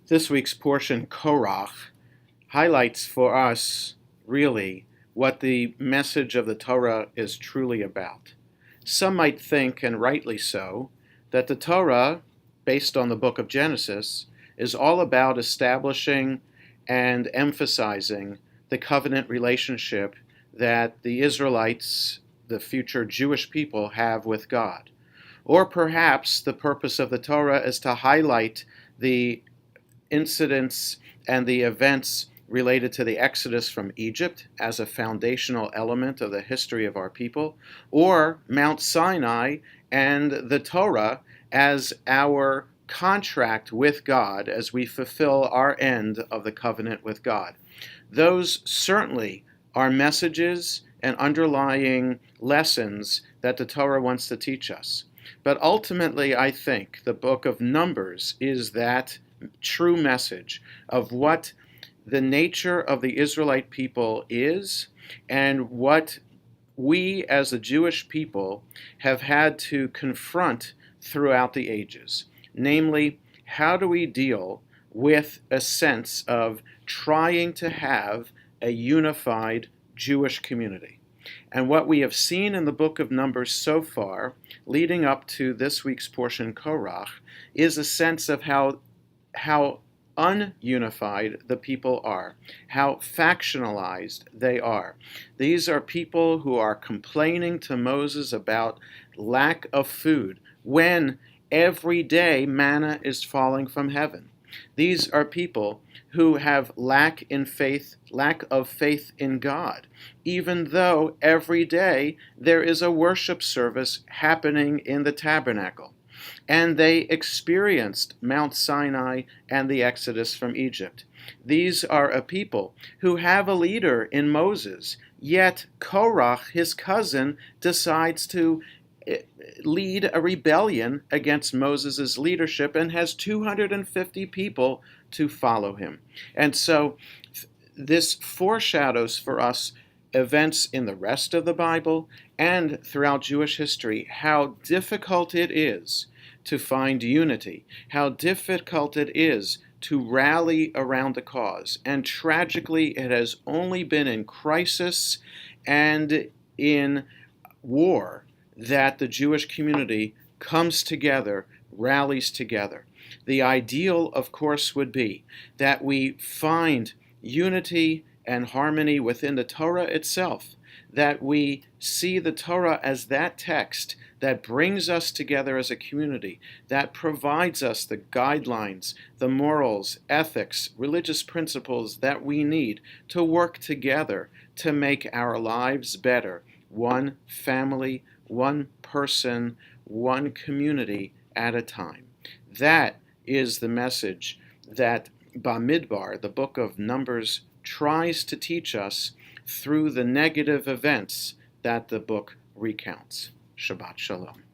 This week's portion, Korach, highlights for us, really, what the message of the Torah is truly about. Some might think, and rightly so, that the Torah, based on the book of Genesis, is all about establishing and emphasizing the covenant relationship that the Israelites, the future Jewish people, have with God. Or perhaps the purpose of the Torah is to highlight the incidents and the events related to the Exodus from Egypt as a foundational element of the history of our people, or Mount Sinai and the Torah as our contract with God as we fulfill our end of the covenant with God. Those certainly are messages and underlying lessons that the Torah wants to teach us. But ultimately, I think the book of Numbers is that true message of what the nature of the Israelite people is and what we as the Jewish people have had to confront throughout the ages. Namely, how do we deal with a sense of trying to have a unified Jewish community? And what we have seen in the book of Numbers so far, leading up to this week's portion, Korach, is a sense of how ununified the people are, how factionalized they are. These are people who are complaining to Moses about lack of food when every day manna is falling from heaven. These are people who have lack of faith in God, even though every day there is a worship service happening in the tabernacle. And they experienced Mount Sinai and the Exodus from Egypt. These are a people who have a leader in Moses, yet Korach, his cousin, decides to lead a rebellion against Moses' leadership and has 250 people to follow him. And so this foreshadows for us events in the rest of the Bible and throughout Jewish history, how difficult it is to find unity, how difficult it is to rally around a cause. And tragically, it has only been in crisis and in war that the Jewish community comes together, rallies together. The ideal, of course, would be that we find unity and harmony within the Torah itself, that we see the Torah as that text that brings us together as a community, that provides us the guidelines, the morals, ethics, religious principles that we need to work together to make our lives better, one family, one person, one community at a time. That is the message that Bamidbar, the book of Numbers, tries to teach us through the negative events that the book recounts. Shabbat Shalom.